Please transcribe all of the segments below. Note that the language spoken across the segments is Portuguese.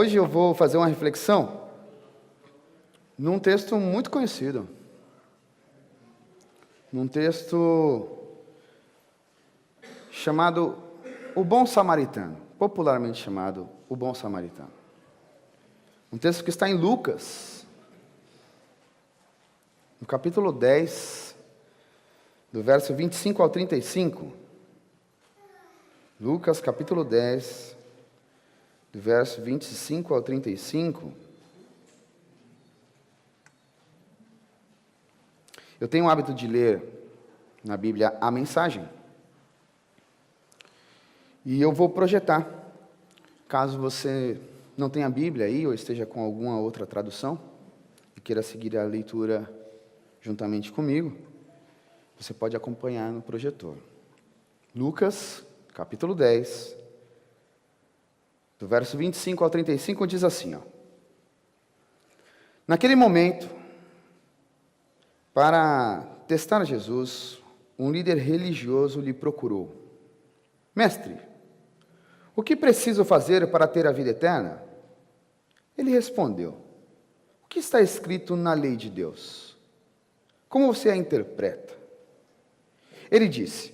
Hoje eu vou fazer uma reflexão num texto muito conhecido. Num texto chamado O Bom Samaritano, popularmente chamado O Bom Samaritano. Um texto que está em Lucas, no capítulo 10, do verso 25 ao 35. Lucas, capítulo 10, do verso 25 ao 35. Eu tenho o hábito de ler na Bíblia a mensagem. E eu vou projetar, caso você não tenha a Bíblia aí, ou esteja com alguma outra tradução, e queira seguir a leitura juntamente comigo, você pode acompanhar no projetor. Lucas, capítulo 10, do verso 25 ao 35, diz assim, Naquele momento, para testar Jesus, um líder religioso lhe procurou. Mestre, o que preciso fazer para ter a vida eterna? Ele respondeu, o que está escrito na lei de Deus? Como você a interpreta? Ele disse,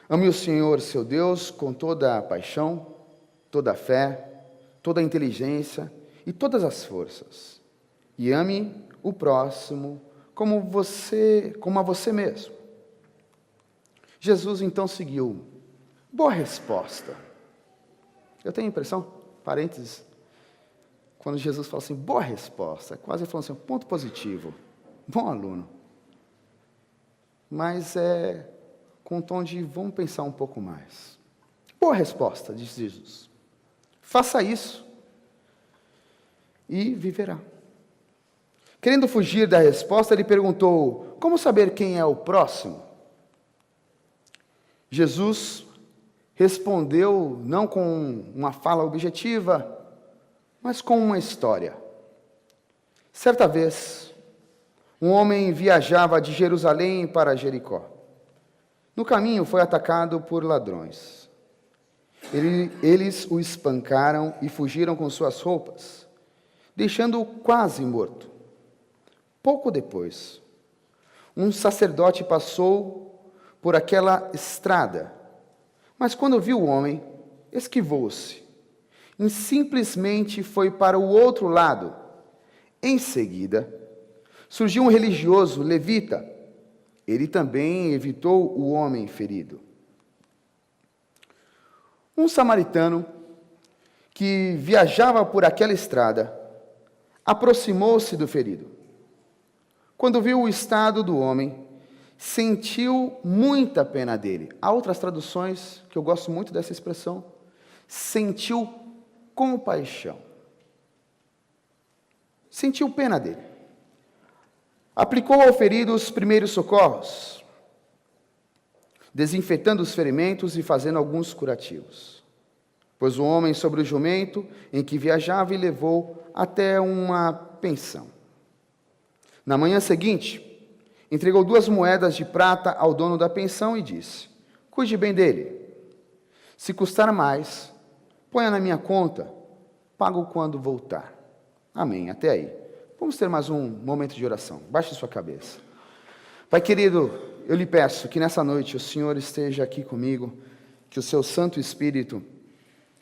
ame o Senhor, seu Deus, com toda a paixão, toda a fé, toda a inteligência e todas as forças. E ame o próximo como a você mesmo. Jesus então seguiu. Boa resposta. Eu tenho a impressão, parênteses, quando Jesus fala assim, boa resposta, quase falando assim, ponto positivo, bom aluno. Mas é com um tom de, vamos pensar um pouco mais. Boa resposta, disse Jesus. Faça isso e viverá. Querendo fugir da resposta, ele perguntou, como saber quem é o próximo? Jesus respondeu não com uma fala objetiva, mas com uma história. Certa vez, um homem viajava de Jerusalém para Jericó. No caminho foi atacado por ladrões. Eles o espancaram e fugiram com suas roupas, deixando-o quase morto. Pouco depois, um sacerdote passou por aquela estrada, mas quando viu o homem, esquivou-se e simplesmente foi para o outro lado. Em seguida, surgiu um religioso levita. Ele também evitou o homem ferido. Um samaritano que viajava por aquela estrada aproximou-se do ferido. Quando viu o estado do homem, sentiu muita pena dele. Há outras traduções que eu gosto muito dessa expressão. Sentiu compaixão. Sentiu pena dele. Aplicou ao ferido os primeiros socorros, desinfetando os ferimentos e fazendo alguns curativos. Pôs o homem sobre o jumento em que viajava e levou até uma pensão. Na manhã seguinte, entregou 2 moedas de prata ao dono da pensão e disse, cuide bem dele. Se custar mais, ponha na minha conta, pago quando voltar. Amém, até aí. Vamos ter mais um momento de oração. Baixe sua cabeça. Pai querido, eu lhe peço que nessa noite o Senhor esteja aqui comigo, que o seu Santo Espírito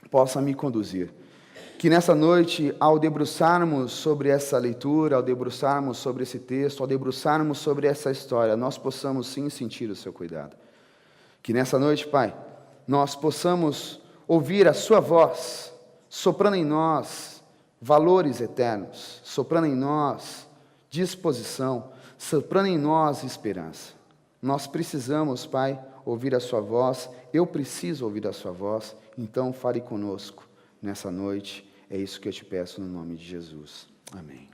possa me conduzir. Que nessa noite, ao debruçarmos sobre essa leitura, ao debruçarmos sobre esse texto, ao debruçarmos sobre essa história, nós possamos sim sentir o seu cuidado. Que nessa noite, Pai, nós possamos ouvir a sua voz, soprando em nós valores eternos, soprando em nós disposição, soprando em nós esperança. Nós precisamos, Pai, ouvir a sua voz, eu preciso ouvir a sua voz, então fale conosco nessa noite. É isso que eu te peço no nome de Jesus. Amém.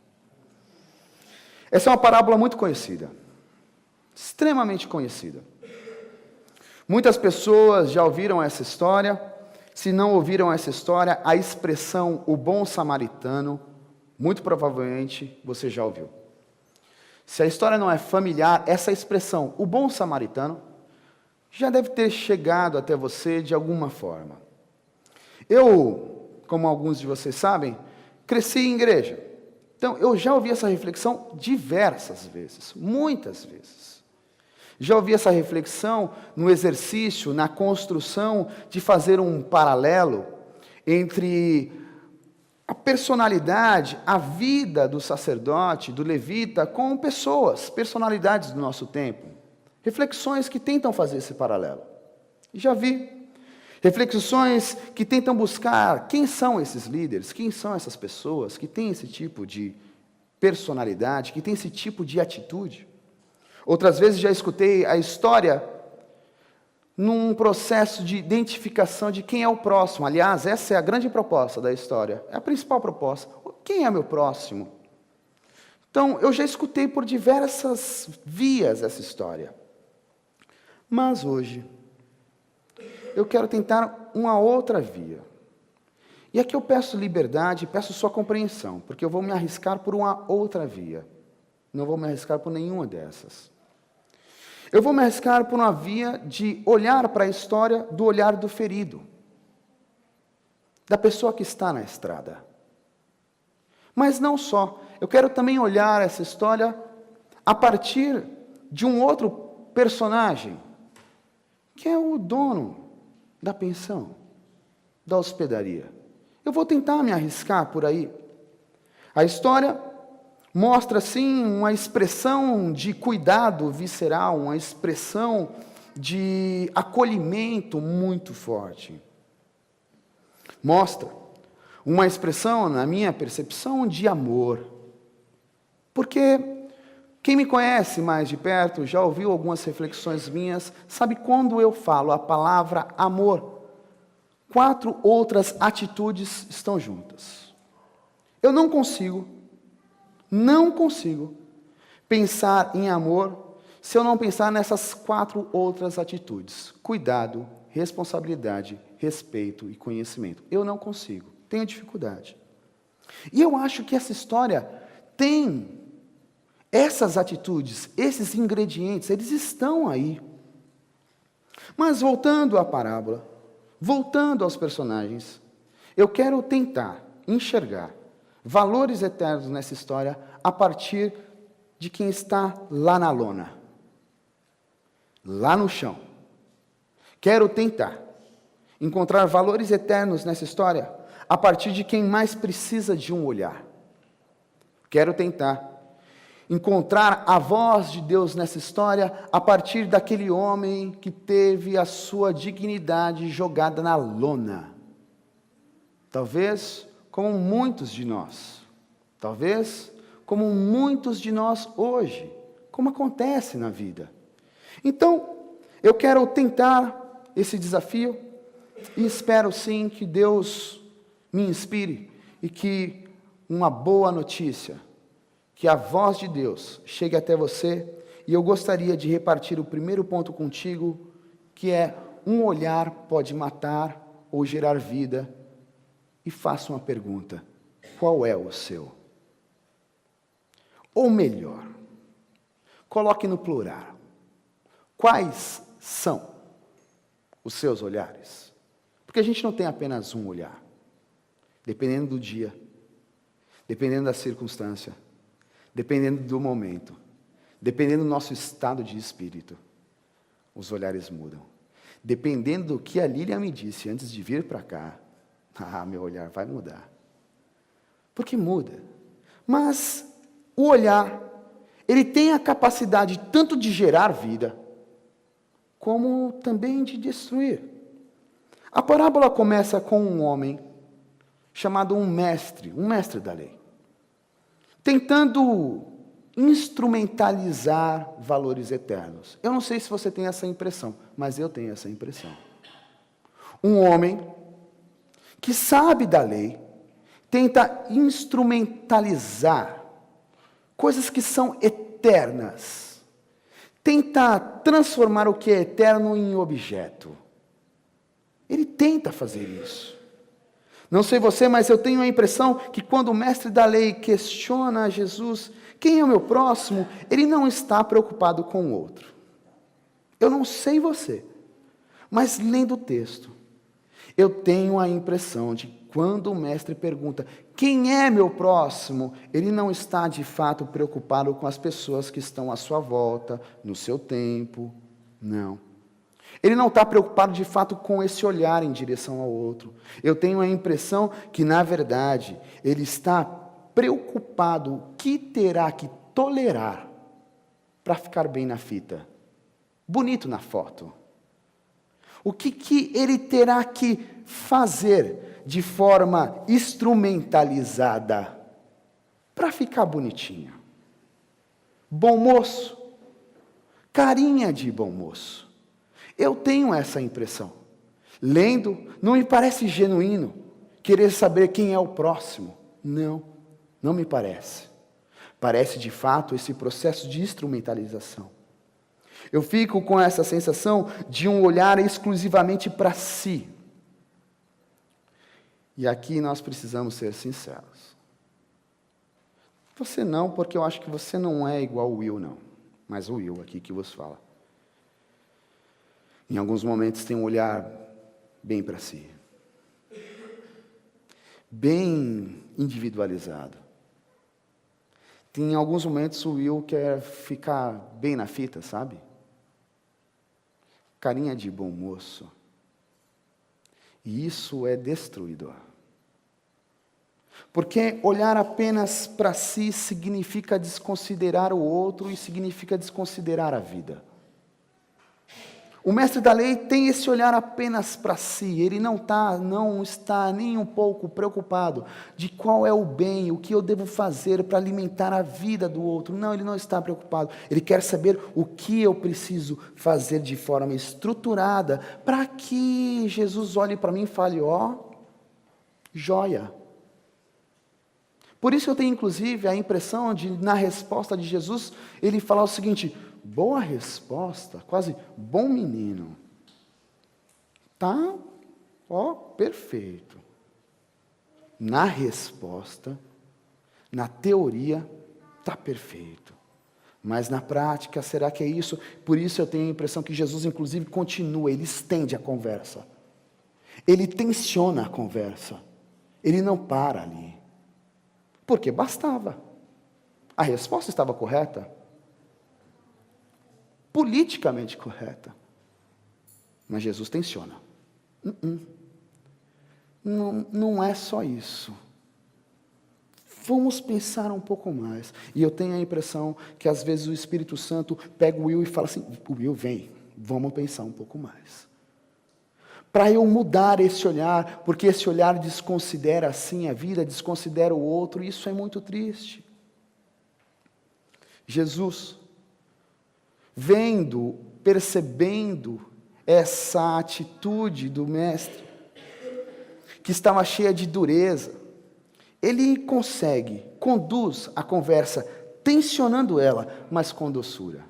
Essa é uma parábola muito conhecida, extremamente conhecida. Muitas pessoas já ouviram essa história. Se não ouviram essa história, a expressão o bom samaritano, muito provavelmente você já ouviu. Se a história não é familiar, essa expressão, o bom samaritano, já deve ter chegado até você de alguma forma. Eu, como alguns de vocês sabem, cresci em igreja. Então, eu já ouvi essa reflexão diversas vezes, muitas vezes. Já ouvi essa reflexão no exercício, na construção de fazer um paralelo entre a personalidade, a vida do sacerdote, do levita, com pessoas, personalidades do nosso tempo. Reflexões que tentam fazer esse paralelo. E já vi. Reflexões que tentam buscar quem são esses líderes, quem são essas pessoas que têm esse tipo de personalidade, que têm esse tipo de atitude. Outras vezes já escutei a história num processo de identificação de quem é o próximo. Aliás, essa é a grande proposta da história, é a principal proposta. Quem é meu próximo? Então, eu já escutei por diversas vias essa história. Mas hoje, eu quero tentar uma outra via. E aqui eu peço liberdade, peço sua compreensão, porque eu vou me arriscar por uma outra via. Não vou me arriscar por nenhuma dessas. Eu vou me arriscar por uma via de olhar para a história do olhar do ferido, da pessoa que está na estrada. Mas não só, eu quero também olhar essa história a partir de um outro personagem, que é o dono da pensão, da hospedaria. Eu vou tentar me arriscar por aí. A história mostra, sim, uma expressão de cuidado visceral, uma expressão de acolhimento muito forte. Mostra uma expressão, na minha percepção, de amor. Porque quem me conhece mais de perto, já ouviu algumas reflexões minhas, sabe quando eu falo a palavra amor, 4 outras atitudes estão juntas. Eu não consigo pensar em amor se eu não pensar nessas 4 outras atitudes: cuidado, responsabilidade, respeito e conhecimento. Eu não consigo, tenho dificuldade. E eu acho que essa história tem essas atitudes, esses ingredientes, eles estão aí. Mas voltando à parábola, voltando aos personagens, eu quero tentar enxergar valores eternos nessa história a partir de quem está lá na lona, lá no chão. Quero tentar encontrar valores eternos nessa história a partir de quem mais precisa de um olhar. Quero tentar encontrar a voz de Deus nessa história a partir daquele homem que teve a sua dignidade jogada na lona. Talvez como muitos de nós. Talvez como muitos de nós hoje. Como acontece na vida. Então, eu quero tentar esse desafio e espero sim que Deus me inspire e que uma boa notícia, que a voz de Deus chegue até você, e eu gostaria de repartir o primeiro ponto contigo, que é: um olhar pode matar ou gerar vida. E faço uma pergunta: qual é o seu? Ou melhor, coloque no plural: quais são os seus olhares? Porque a gente não tem apenas um olhar. Dependendo do dia, dependendo da circunstância, dependendo do momento, dependendo do nosso estado de espírito, os olhares mudam. Dependendo do que a Lília me disse antes de vir para cá, meu olhar vai mudar. Porque muda. Mas o olhar, ele tem a capacidade tanto de gerar vida, como também de destruir. A parábola começa com um homem chamado um mestre da lei, tentando instrumentalizar valores eternos. Eu não sei se você tem essa impressão, mas eu tenho essa impressão. Um homem que sabe da lei, tenta instrumentalizar coisas que são eternas, tenta transformar o que é eterno em objeto. Ele tenta fazer isso. Não sei você, mas eu tenho a impressão que quando o mestre da lei questiona a Jesus, quem é o meu próximo, ele não está preocupado com o outro. Eu não sei você, mas lendo o texto, eu tenho a impressão de quando o mestre pergunta, quem é meu próximo? Ele não está de fato preocupado com as pessoas que estão à sua volta, no seu tempo, não. Ele não está preocupado de fato com esse olhar em direção ao outro. Eu tenho a impressão que, na verdade, ele está preocupado o que terá que tolerar para ficar bem na fita, bonito na foto. O que ele terá que fazer de forma instrumentalizada para ficar bonitinho. Bom moço, carinha de bom moço. Eu tenho essa impressão. Lendo, não me parece genuíno querer saber quem é o próximo. Não me parece. Parece, de fato, esse processo de instrumentalização. Eu fico com essa sensação de um olhar exclusivamente para si. E aqui nós precisamos ser sinceros. Você não, porque eu acho que você não é igual o Will, não. Mas o Will aqui que vos fala. Em alguns momentos tem um olhar bem para si. Bem individualizado. Tem alguns momentos o Will quer ficar bem na fita, sabe? Carinha de bom moço. E isso é destruidor. Porque olhar apenas para si significa desconsiderar o outro e significa desconsiderar a vida. O mestre da lei tem esse olhar apenas para si, ele não está nem um pouco preocupado de qual é o bem, o que eu devo fazer para alimentar a vida do outro. Não, ele não está preocupado. Ele quer saber o que eu preciso fazer de forma estruturada para que Jesus olhe para mim e fale, joia. Por isso eu tenho inclusive a impressão de, na resposta de Jesus, ele falar o seguinte, boa resposta, quase bom menino. Tá, perfeito. Na resposta, na teoria, tá perfeito. Mas na prática, será que é isso? Por isso eu tenho a impressão que Jesus, inclusive, continua, ele estende a conversa. Ele tensiona a conversa. Ele não para ali. Porque bastava. A resposta estava correta. Politicamente correta. Mas Jesus tensiona. Não é só isso. Vamos pensar um pouco mais. E eu tenho a impressão que às vezes o Espírito Santo pega o Will e fala assim, Will, vem, vamos pensar um pouco mais. Para eu mudar esse olhar, porque esse olhar desconsidera assim a vida, desconsidera o outro, e isso é muito triste. Jesus, vendo, percebendo essa atitude do mestre, que estava cheia de dureza, ele conduz a conversa, tensionando ela, mas com doçura.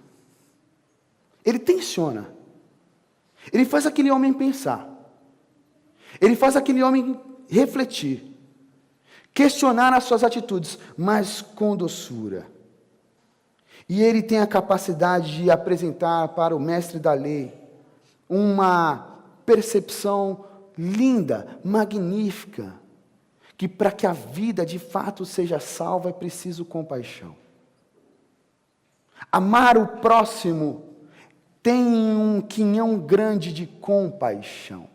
Ele tensiona. Ele faz aquele homem pensar. Ele faz aquele homem refletir. Questionar as suas atitudes, mas com doçura. E ele tem a capacidade de apresentar para o mestre da lei uma percepção linda, magnífica, que para que a vida de fato seja salva é preciso compaixão. Amar o próximo tem um quinhão grande de compaixão.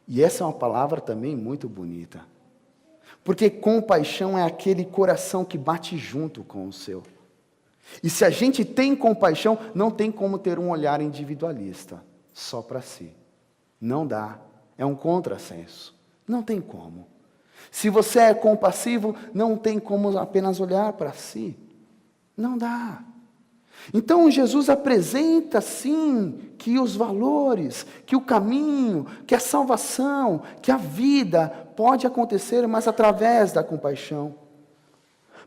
E essa é uma palavra também muito bonita. Porque compaixão é aquele coração que bate junto com o seu. E se a gente tem compaixão, não tem como ter um olhar individualista, só para si. Não dá. É um contrassenso. Não tem como. Se você é compassivo, não tem como apenas olhar para si. Não dá. Então Jesus apresenta sim que os valores, que o caminho, que a salvação, que a vida pode acontecer, mas através da compaixão.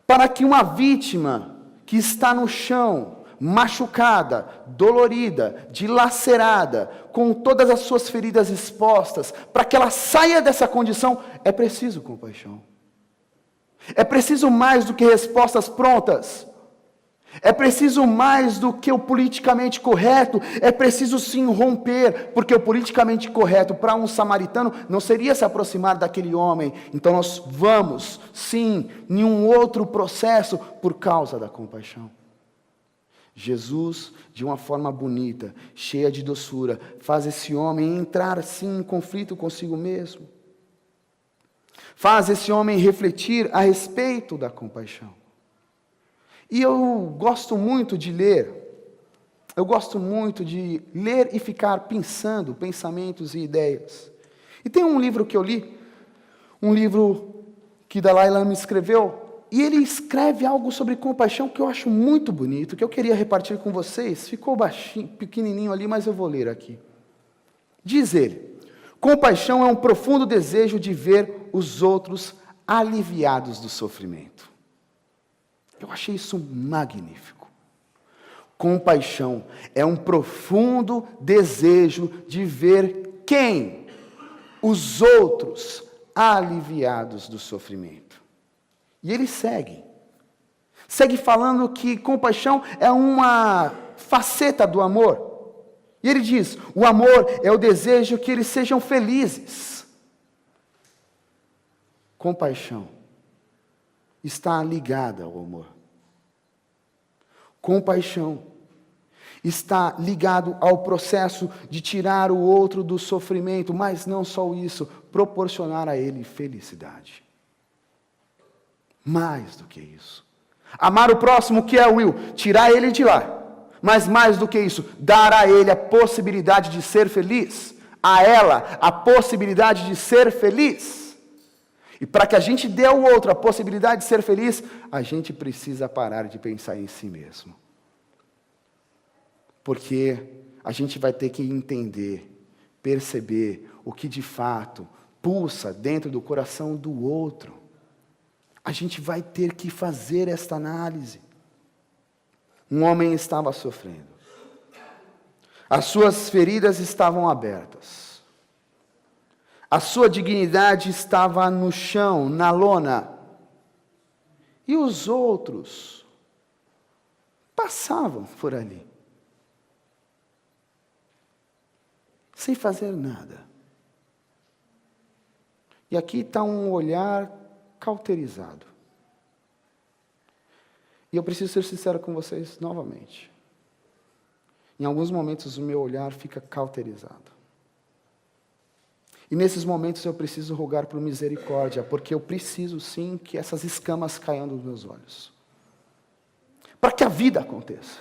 Para que uma vítima que está no chão, machucada, dolorida, dilacerada, com todas as suas feridas expostas, para que ela saia dessa condição, é preciso compaixão. É preciso mais do que respostas prontas. É preciso mais do que o politicamente correto, é preciso sim romper, porque o politicamente correto para um samaritano não seria se aproximar daquele homem. Então nós vamos, sim, em um outro processo por causa da compaixão. Jesus, de uma forma bonita, cheia de doçura, faz esse homem entrar sim em conflito consigo mesmo. Faz esse homem refletir a respeito da compaixão. E eu gosto muito de ler e ficar pensando pensamentos e ideias. E tem um livro que eu li, um livro que Dalai Lama escreveu, e ele escreve algo sobre compaixão que eu acho muito bonito, que eu queria repartir com vocês. Ficou baixinho, pequenininho ali, mas eu vou ler aqui. Diz ele: compaixão é um profundo desejo de ver os outros aliviados do sofrimento. Eu achei isso magnífico. Compaixão é um profundo desejo de ver quem? Os outros aliviados do sofrimento. E ele segue falando que compaixão é uma faceta do amor. E ele diz: o amor é o desejo que eles sejam felizes. Compaixão está ligada ao amor. Compaixão está ligado ao processo de tirar o outro do sofrimento, mas não só isso, proporcionar a ele felicidade. Mais do que isso. Amar o próximo, que é o Will, tirar ele de lá. Mas mais do que isso, dar a ele a possibilidade de ser feliz, a ela a possibilidade de ser feliz. E para que a gente dê ao outro a possibilidade de ser feliz, a gente precisa parar de pensar em si mesmo. Porque a gente vai ter que entender, perceber o que de fato pulsa dentro do coração do outro. A gente vai ter que fazer esta análise. Um homem estava sofrendo. As suas feridas estavam abertas. A sua dignidade estava no chão, na lona. E os outros passavam por ali, sem fazer nada. E aqui está um olhar cauterizado. E eu preciso ser sincero com vocês novamente. Em alguns momentos o meu olhar fica cauterizado. E nesses momentos eu preciso rogar por misericórdia, porque eu preciso sim que essas escamas caiam dos meus olhos. Para que a vida aconteça.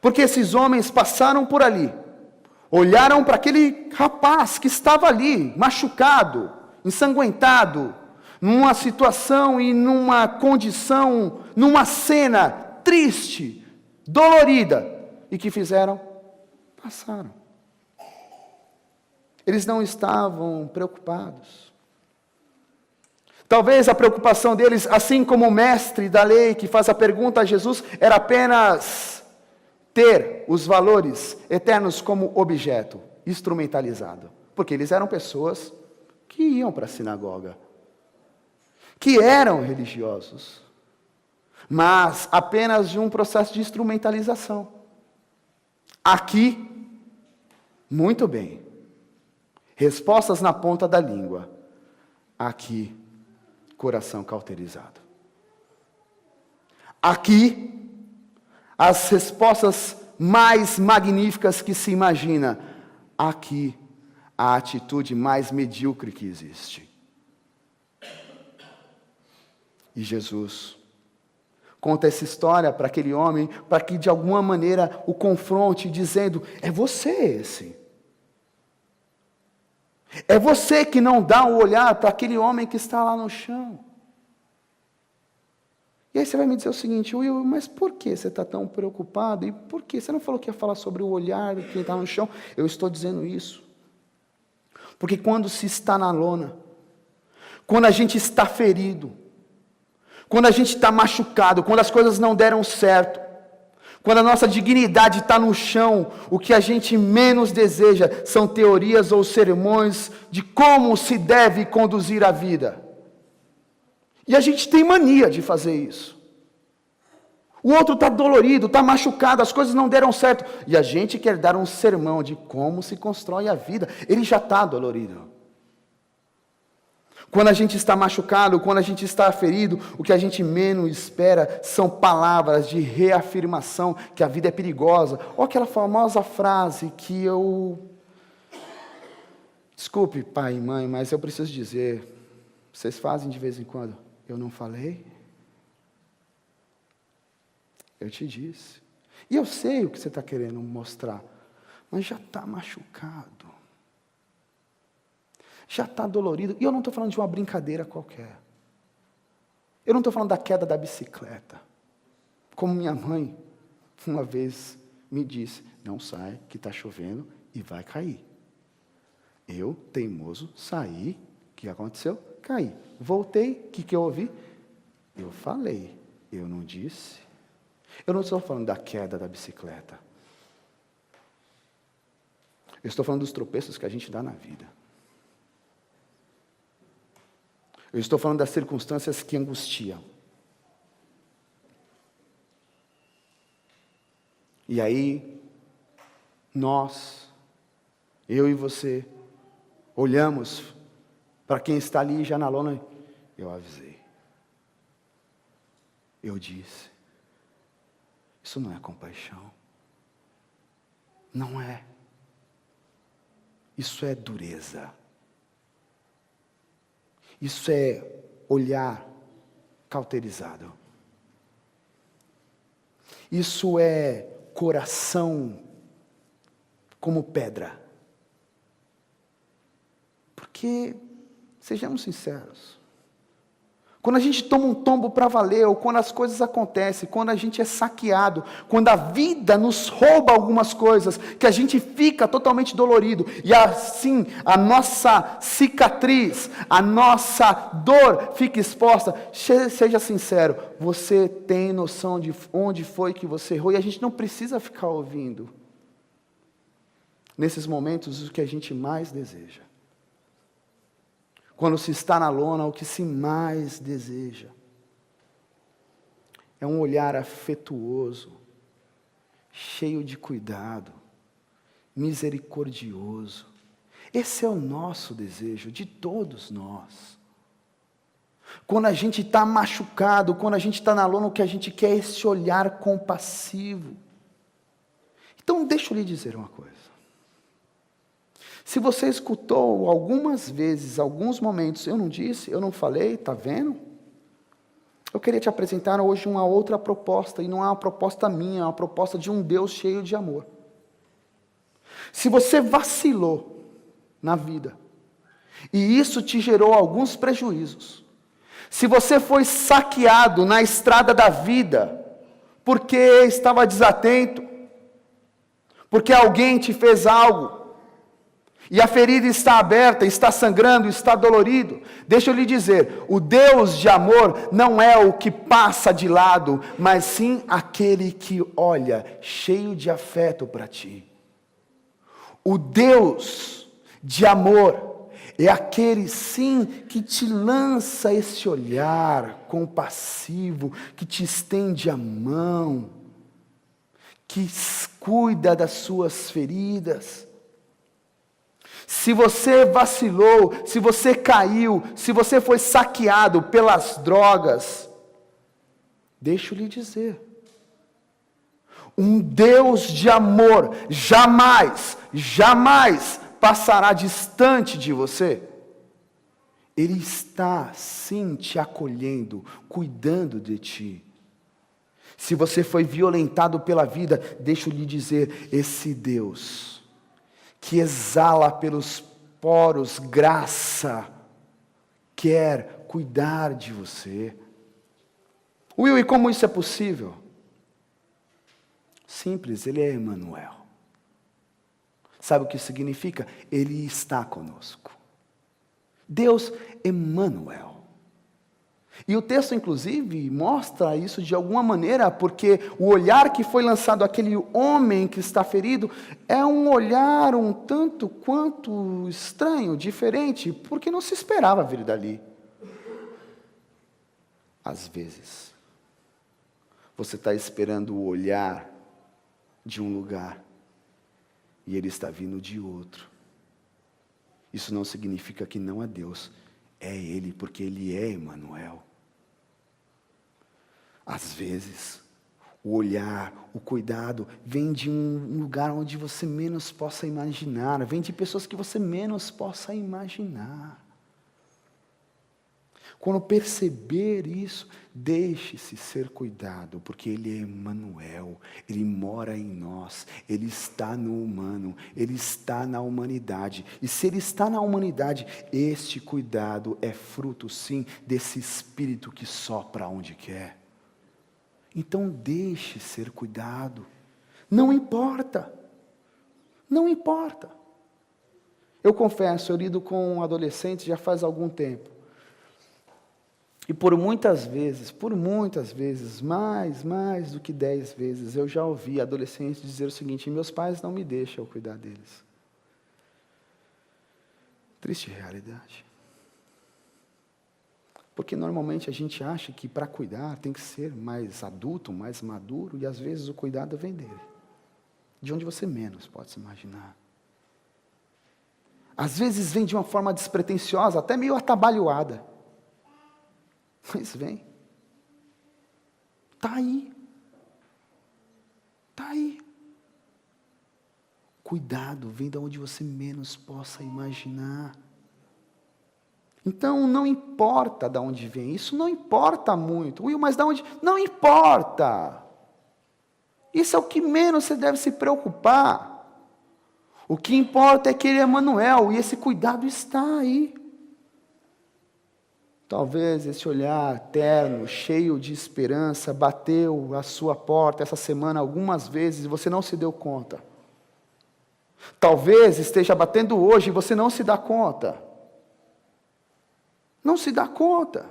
Porque esses homens passaram por ali, olharam para aquele rapaz que estava ali, machucado, ensanguentado, numa situação e numa condição, numa cena triste, dolorida, e que fizeram? Passaram. Eles não estavam preocupados. Talvez a preocupação deles, assim como o mestre da lei que faz a pergunta a Jesus, era apenas ter os valores eternos como objeto, instrumentalizado. Porque eles eram pessoas que iam para a sinagoga, que eram religiosos, mas apenas de um processo de instrumentalização. Aqui, muito bem, respostas na ponta da língua. Aqui, coração cauterizado. Aqui, as respostas mais magníficas que se imagina. Aqui, a atitude mais medíocre que existe. E Jesus conta essa história para aquele homem, para que de alguma maneira o confronte, dizendo: é você esse. É você que não dá o olhar para aquele homem que está lá no chão. E aí você vai me dizer o seguinte: Will, mas por que você está tão preocupado? E por que? Você não falou que ia falar sobre o olhar de quem está no chão? Eu estou dizendo isso. Porque quando se está na lona, quando a gente está ferido, quando a gente está machucado, quando as coisas não deram certo, quando a nossa dignidade está no chão, o que a gente menos deseja são teorias ou sermões de como se deve conduzir a vida. E a gente tem mania de fazer isso. O outro está dolorido, está machucado, as coisas não deram certo. E a gente quer dar um sermão de como se constrói a vida. Ele já está dolorido. Quando a gente está machucado, quando a gente está ferido, o que a gente menos espera são palavras de reafirmação que a vida é perigosa. Ou aquela famosa frase que desculpe, pai e mãe, mas eu preciso dizer, vocês fazem de vez em quando, eu não falei? Eu te disse. E eu sei o que você está querendo mostrar, mas já está machucado. Já está dolorido. E eu não estou falando de uma brincadeira qualquer. Eu não estou falando da queda da bicicleta. Como minha mãe, uma vez, me disse, não sai, que está chovendo e vai cair. Eu, teimoso, saí, o que aconteceu? Caí. Voltei, o que eu ouvi? Eu falei, eu não disse. Eu não estou falando da queda da bicicleta. Eu estou falando dos tropeços que a gente dá na vida. Eu estou falando das circunstâncias que angustiam. E aí, eu e você, olhamos para quem está ali já na lona, eu avisei. Eu disse. Isso não é compaixão. Não é. Isso é dureza. Isso é olhar cauterizado. Isso é coração como pedra. Porque, sejamos sinceros, quando a gente toma um tombo para valer, ou quando as coisas acontecem, quando a gente é saqueado, quando a vida nos rouba algumas coisas, que a gente fica totalmente dolorido, e assim a nossa cicatriz, a nossa dor fica exposta, seja sincero, você tem noção de onde foi que você errou, e a gente não precisa ficar ouvindo, nesses momentos, o que a gente mais deseja. Quando se está na lona, o que se mais deseja é um olhar afetuoso, cheio de cuidado, misericordioso. Esse é o nosso desejo, de todos nós. Quando a gente está machucado, quando a gente está na lona, o que a gente quer é esse olhar compassivo. Então, deixa eu lhe dizer uma coisa. Se você escutou algumas vezes, alguns momentos, eu não disse, eu não falei, está vendo? Eu queria te apresentar hoje uma outra proposta, e não é uma proposta minha, é uma proposta de um Deus cheio de amor. Se você vacilou na vida, e isso te gerou alguns prejuízos, se você foi saqueado na estrada da vida, porque estava desatento, porque alguém te fez algo, e a ferida está aberta, está sangrando, está dolorido, deixa eu lhe dizer, o Deus de amor não é o que passa de lado, mas sim aquele que olha, cheio de afeto para ti. O Deus de amor é aquele sim que te lança esse olhar compassivo, que te estende a mão, que cuida das suas feridas. Se você vacilou, se você caiu, se você foi saqueado pelas drogas, deixa eu lhe dizer, um Deus de amor jamais passará distante de você. Ele está sim te acolhendo, cuidando de ti. Se você foi violentado pela vida, deixa eu lhe dizer, esse Deus que exala pelos poros graça, quer cuidar de você. Will, e como isso é possível? Simples, Ele é Emmanuel. Sabe o que significa? Ele está conosco. Deus Emmanuel. E o texto, inclusive, mostra isso de alguma maneira, porque o olhar que foi lançado àquele homem que está ferido é um olhar um tanto quanto estranho, diferente, porque não se esperava vir dali. Às vezes, Você está esperando o olhar de um lugar e ele está vindo de outro. Isso não significa que não é Deus, é Ele, porque Ele é Emanuel. Às vezes, o olhar, o cuidado, vem de um lugar onde você menos possa imaginar, vem de pessoas que você menos possa imaginar. Quando perceber isso, deixe-se ser cuidado, porque Ele é Emanuel, Ele mora em nós, Ele está no humano, Ele está na humanidade. E se Ele está na humanidade, este cuidado é fruto, sim, desse Espírito que sopra onde quer. Então deixe ser cuidado, não importa, não importa. Eu confesso, eu lido com adolescentes já faz algum tempo. E por muitas vezes, mais do que 10 vezes, eu já ouvi adolescentes dizer o seguinte: meus pais não me deixam eu cuidar deles. Triste realidade. Porque normalmente a gente acha que para cuidar tem que ser mais adulto, mais maduro, e às vezes o cuidado vem dele, de onde você menos pode se imaginar. Às vezes vem de uma forma despretensiosa, até meio atabalhoada. Mas vem. Está aí. Está aí. Cuidado, vem de onde você menos possa imaginar. Então, não importa de onde vem, isso não importa muito. Will, mas de onde? Não importa. Isso é o que menos você deve se preocupar. O que importa é que Ele é Emanuel, e esse cuidado está aí. Talvez esse olhar terno, cheio de esperança, bateu à sua porta essa semana algumas vezes e você não se deu conta. Talvez esteja batendo hoje e você não se dá conta. Não se dá conta.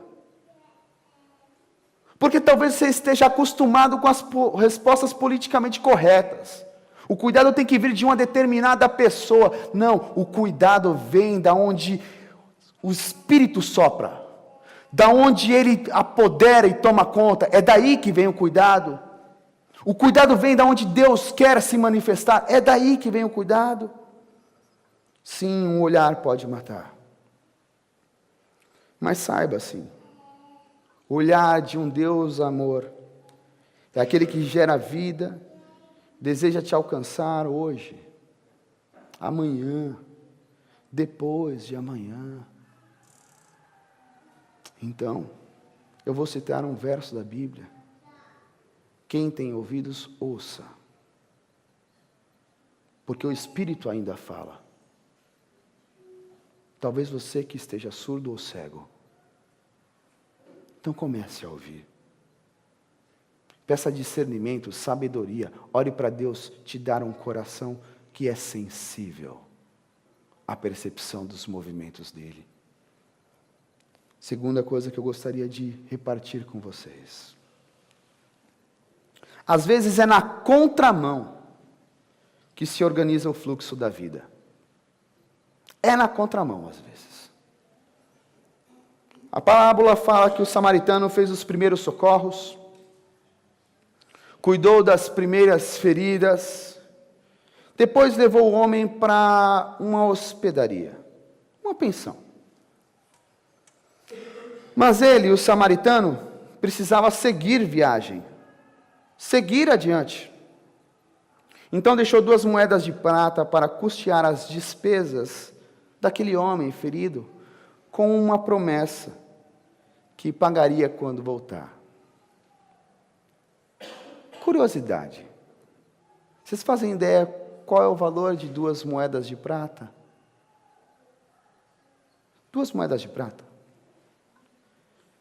Porque talvez você esteja acostumado com as respostas politicamente corretas. O cuidado tem que vir de uma determinada pessoa. Não, o cuidado vem da onde o Espírito sopra. Da onde Ele apodera e toma conta, é daí que vem o cuidado. O cuidado vem da onde Deus quer se manifestar, é daí que vem o cuidado. Sim, um olhar pode matar. Mas saiba assim, o olhar de um Deus amor, é aquele que gera vida, deseja te alcançar hoje, amanhã, depois de amanhã. Então, eu vou citar um verso da Bíblia. Quem tem ouvidos, ouça. Porque o Espírito ainda fala. Talvez você que esteja surdo ou cego. Então comece a ouvir. Peça discernimento, sabedoria. Ore para Deus te dar um coração que é sensível à percepção dos movimentos dEle. Segunda coisa que eu gostaria de repartir com vocês. Às vezes é na contramão que se organiza o fluxo da vida. É na contramão, às vezes. A parábola fala que o samaritano fez os primeiros socorros, cuidou das primeiras feridas, depois levou o homem para uma hospedaria, uma pensão. Mas ele, o samaritano, precisava seguir viagem, seguir adiante. Então deixou 2 moedas de prata para custear as despesas daquele homem ferido, com uma promessa que pagaria quando voltar. Curiosidade. Vocês fazem ideia qual é o valor de 2 moedas de prata? 2 moedas de prata.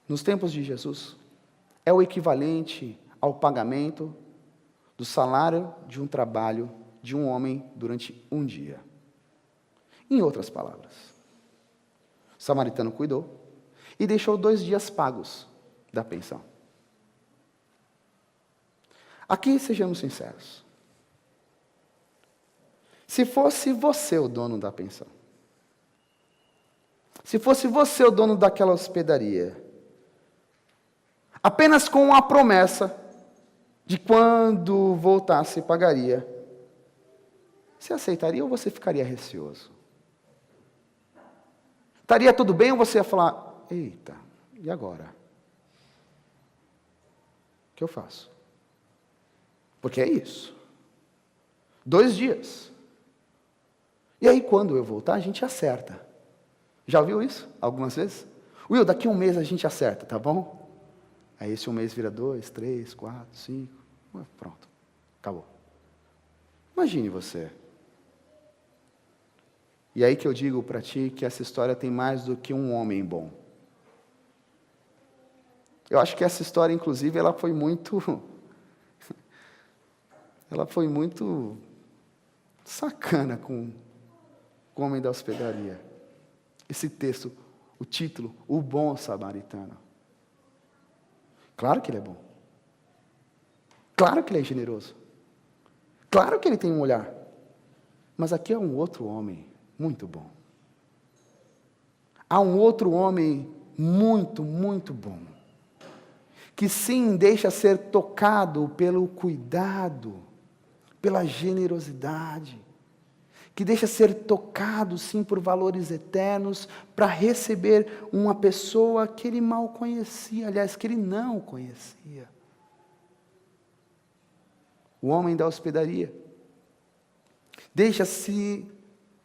Nos tempos de Jesus, é o equivalente ao pagamento do salário de um trabalho de um homem durante um dia. Em outras palavras, o samaritano cuidou e deixou 2 dias pagos da pensão. Aqui sejamos sinceros. Se fosse você o dono da pensão, se fosse você o dono daquela hospedaria, apenas com uma promessa de quando voltasse pagaria, você aceitaria ou você ficaria receoso? Estaria tudo bem ou você ia falar, eita, e agora? O que eu faço? Porque é isso. 2 dias. E aí quando eu voltar, a gente acerta. Já ouviu isso algumas vezes? Will, daqui a 1 mês a gente acerta, tá bom? Aí esse 1 mês vira 2, 3, 4, 5, pronto, acabou. Imagine você. E aí que eu digo para ti que essa história tem mais do que um homem bom. Eu acho que essa história, inclusive, ela foi muito sacana com o homem da hospedaria. Esse texto, o título, o bom samaritano. Claro que ele é bom. Claro que ele é generoso. Claro que ele tem um olhar. Mas aqui é um outro homem muito bom. Há um outro homem muito, muito bom. Que sim, deixa ser tocado pelo cuidado, pela generosidade. Que deixa ser tocado, sim, por valores eternos, para receber uma pessoa que ele mal conhecia, aliás, que ele não conhecia. O homem da hospedaria deixa-se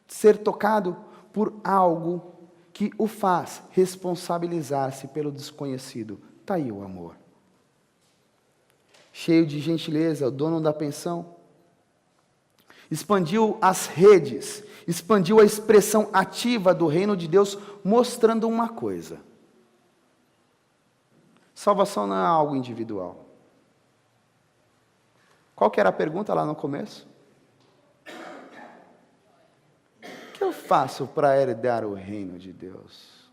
ser tocado por algo que o faz responsabilizar-se pelo desconhecido. Está aí o amor. Cheio de gentileza, o dono da pensão expandiu as redes, expandiu a expressão ativa do reino de Deus, mostrando uma coisa. Salvação não é algo individual. Qual que era a pergunta lá no começo? O que eu faço para herdar o reino de Deus?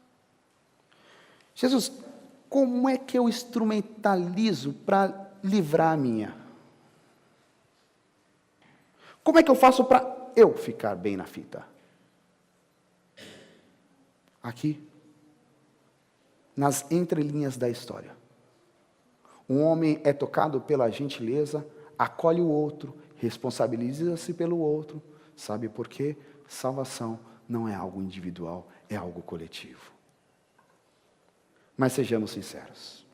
Jesus, como é que eu instrumentalizo para livrar a minha? Como é que eu faço para eu ficar bem na fita? Aqui, nas entrelinhas da história. Um homem é tocado pela gentileza, acolhe o outro, responsabiliza-se pelo outro. Sabe por quê? Salvação não é algo individual, é algo coletivo. Mas sejamos sinceros.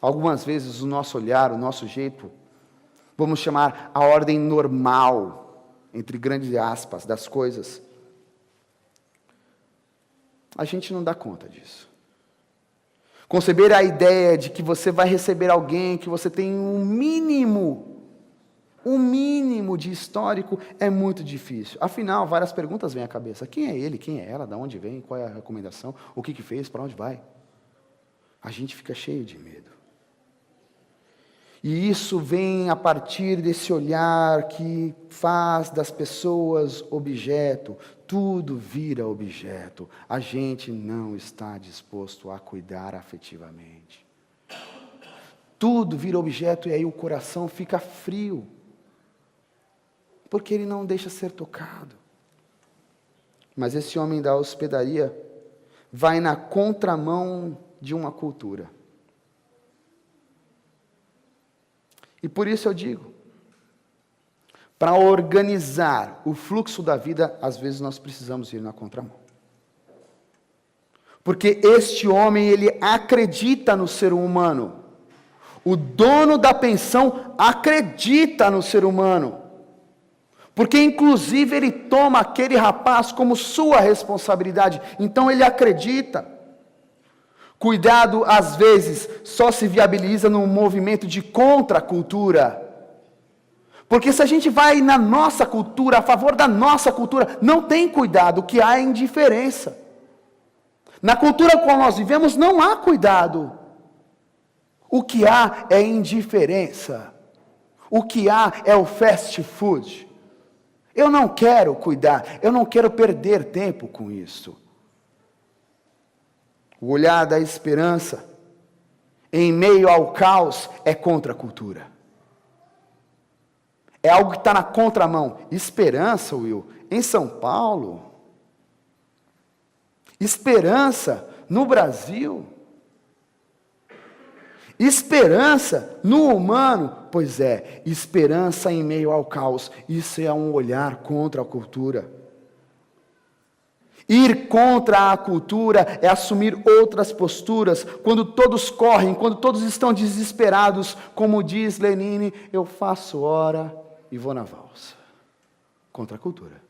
Algumas vezes o nosso olhar, o nosso jeito, vamos chamar a ordem normal, entre grandes aspas, das coisas, a gente não dá conta disso. Conceber a ideia de que você vai receber alguém, que você tem um mínimo de histórico, é muito difícil. Afinal, várias perguntas vêm à cabeça. Quem é ele? Quem é ela? De onde vem? Qual é a recomendação? O que fez? Para onde vai? A gente fica cheio de medo. E isso vem a partir desse olhar que faz das pessoas objeto. Tudo vira objeto. A gente não está disposto a cuidar afetivamente. Tudo vira objeto e aí o coração fica frio. Porque ele não deixa ser tocado. Mas esse homem da hospedaria vai na contramão de uma cultura. E por isso eu digo, para organizar o fluxo da vida, às vezes nós precisamos ir na contramão. Porque este homem, ele acredita no ser humano. O dono da pensão acredita no ser humano. Porque inclusive ele toma aquele rapaz como sua responsabilidade. Então ele acredita. Cuidado, às vezes, só se viabiliza num movimento de contracultura. Porque se a gente vai na nossa cultura, a favor da nossa cultura, não tem cuidado, o que há é indiferença. Na cultura com nós vivemos, não há cuidado. O que há é indiferença. O que há é o fast food. Eu não quero cuidar, eu não quero perder tempo com isso. O olhar da esperança, em meio ao caos, é contra a cultura. É algo que está na contramão. Esperança, Will, em São Paulo. Esperança no Brasil. Esperança no humano, pois é, esperança em meio ao caos. Isso é um olhar contra a cultura. Ir contra a cultura é assumir outras posturas. Quando todos correm, quando todos estão desesperados, como diz Lenine, eu faço hora e vou na valsa. Contra a cultura.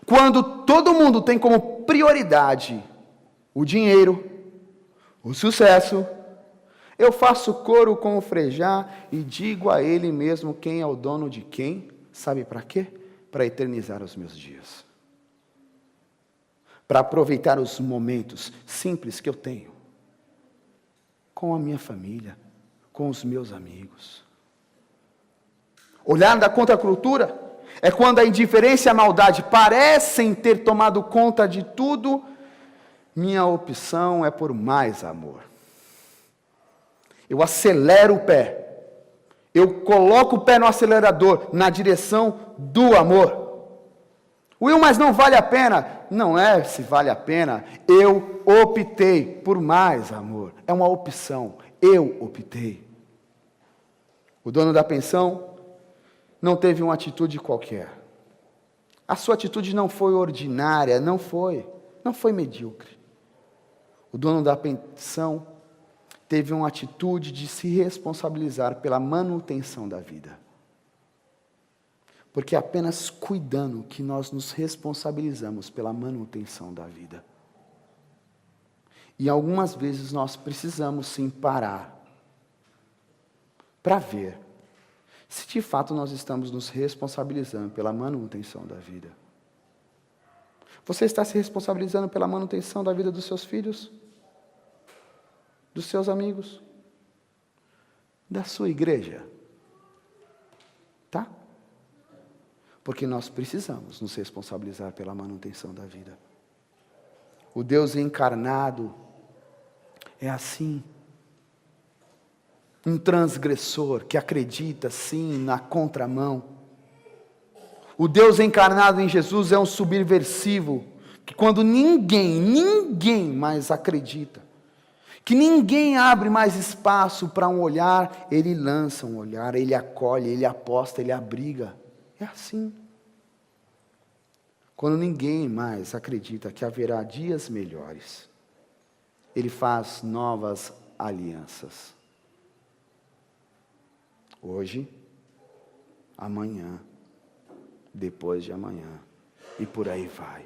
Quando todo mundo tem como prioridade o dinheiro, o sucesso, eu faço coro com o Frejá e digo a ele mesmo quem é o dono de quem. Sabe para quê? Para eternizar os meus dias. Para aproveitar os momentos simples que eu tenho. Com a minha família, com os meus amigos. Olhar da contracultura é quando a indiferença e a maldade parecem ter tomado conta de tudo. Minha opção é por mais amor. Eu acelero o pé. Eu coloco o pé no acelerador, na direção do amor. Will, mas não vale a pena. Não é se vale a pena. Eu optei por mais amor. É uma opção. Eu optei. O dono da pensão não teve uma atitude qualquer. A sua atitude não foi ordinária, não foi medíocre. O dono da pensão teve uma atitude de se responsabilizar pela manutenção da vida. Porque é apenas cuidando que nós nos responsabilizamos pela manutenção da vida. E algumas vezes nós precisamos sim parar para ver se de fato nós estamos nos responsabilizando pela manutenção da vida. Você está se responsabilizando pela manutenção da vida dos seus filhos? Dos seus amigos? Da sua igreja? Tá? Porque nós precisamos nos responsabilizar pela manutenção da vida. O Deus encarnado é assim. Um transgressor que acredita, sim, na contramão. O Deus encarnado em Jesus é um subversivo, que quando ninguém mais acredita, que ninguém abre mais espaço para um olhar, ele lança um olhar, ele acolhe, ele aposta, ele abriga. É assim. Quando ninguém mais acredita que haverá dias melhores, ele faz novas alianças. Hoje, amanhã, depois de amanhã, e por aí vai.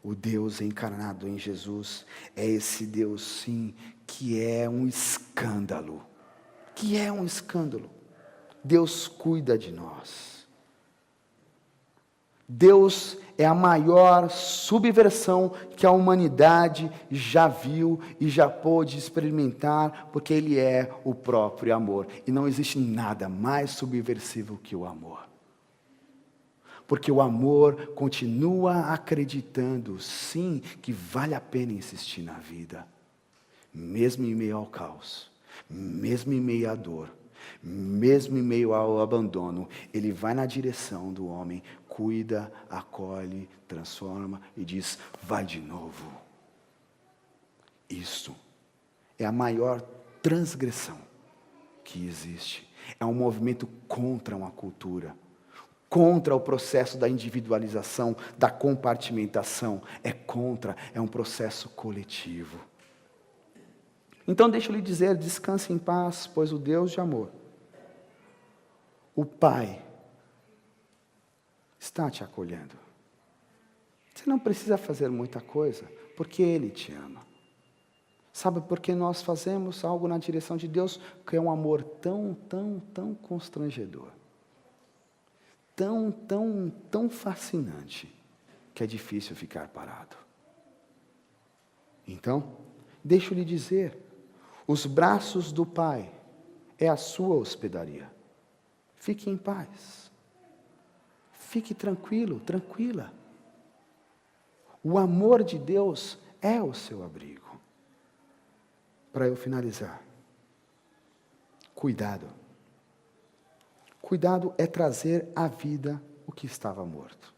O Deus encarnado em Jesus é esse Deus, sim, que é um escândalo. Que é um escândalo. Deus cuida de nós. Deus é a maior subversão que a humanidade já viu e já pôde experimentar, porque Ele é o próprio amor. E não existe nada mais subversivo que o amor. Porque o amor continua acreditando, sim, que vale a pena insistir na vida. Mesmo em meio ao caos, mesmo em meio à dor, mesmo em meio ao abandono, Ele vai na direção do homem, cuida, acolhe, transforma e diz, vai de novo. Isso é a maior transgressão que existe. É um movimento contra uma cultura, contra o processo da individualização, da compartimentação. É um processo coletivo. Então deixa eu lhe dizer, descanse em paz, pois o Deus de amor, o Pai, está te acolhendo. Você não precisa fazer muita coisa, porque Ele te ama. Sabe por que nós fazemos algo na direção de Deus? Que é um amor tão constrangedor. Tão fascinante, que é difícil ficar parado. Então, deixa eu lhe dizer, os braços do Pai é a sua hospedaria. Fique em paz. Fique tranquilo, tranquila. O amor de Deus é o seu abrigo. Para eu finalizar. Cuidado. Cuidado é trazer à vida o que estava morto.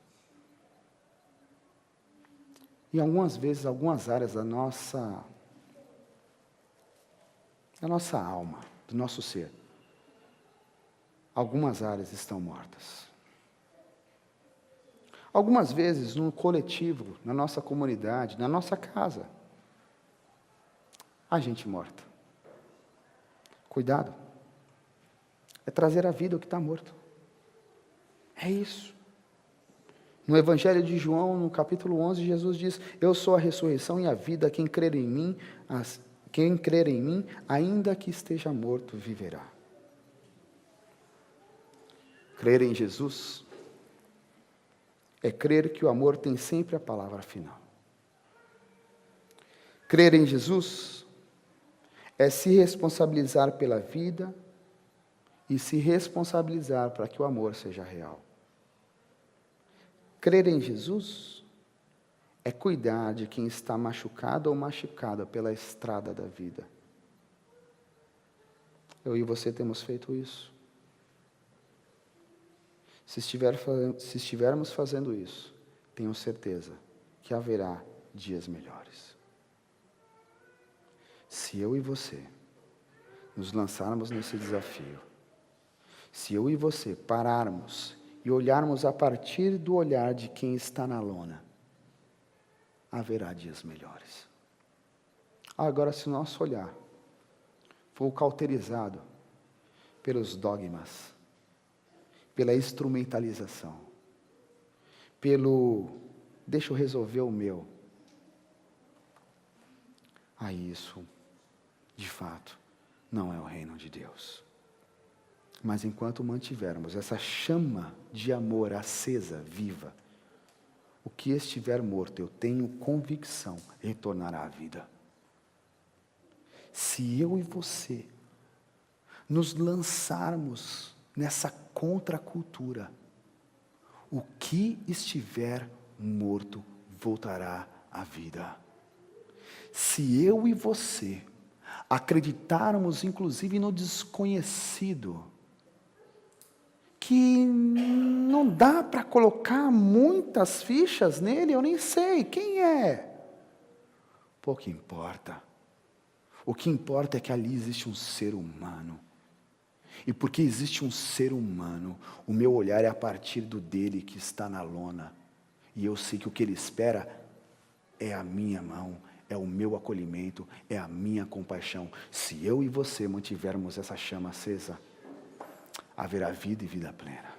E algumas vezes, algumas áreas da nossa da nossa alma, do nosso ser, algumas áreas estão mortas. Algumas vezes, no coletivo, na nossa comunidade, na nossa casa, há gente morta. Cuidado. É trazer à vida o que está morto. É isso. No Evangelho de João, no capítulo 11, Jesus diz: eu sou a ressurreição e a vida, quem crer em mim, ainda que esteja morto, viverá. Crer em Jesus é crer que o amor tem sempre a palavra final. Crer em Jesus é se responsabilizar pela vida e se responsabilizar para que o amor seja real. Crer em Jesus é cuidar de quem está machucado ou machucada pela estrada da vida. Eu e você temos feito isso. Se estivermos fazendo isso, tenho certeza que haverá dias melhores. Se eu e você nos lançarmos nesse desafio, se eu e você pararmos e olharmos a partir do olhar de quem está na lona, haverá dias melhores. Agora, se o nosso olhar for cauterizado pelos dogmas, pela instrumentalização, deixa eu resolver o meu, aí isso, de fato, não é o reino de Deus. Mas enquanto mantivermos essa chama de amor acesa, viva, o que estiver morto, eu tenho convicção, retornará à vida. Se eu e você nos lançarmos nessa contracultura, o que estiver morto voltará à vida. Se eu e você acreditarmos, inclusive, no desconhecido, que não dá para colocar muitas fichas nele, eu nem sei quem é. Pouco importa. O que importa é que ali existe um ser humano. E porque existe um ser humano, o meu olhar é a partir do dele que está na lona. E eu sei que o que ele espera é a minha mão, é o meu acolhimento, é a minha compaixão. Se eu e você mantivermos essa chama acesa, haverá vida e vida plena.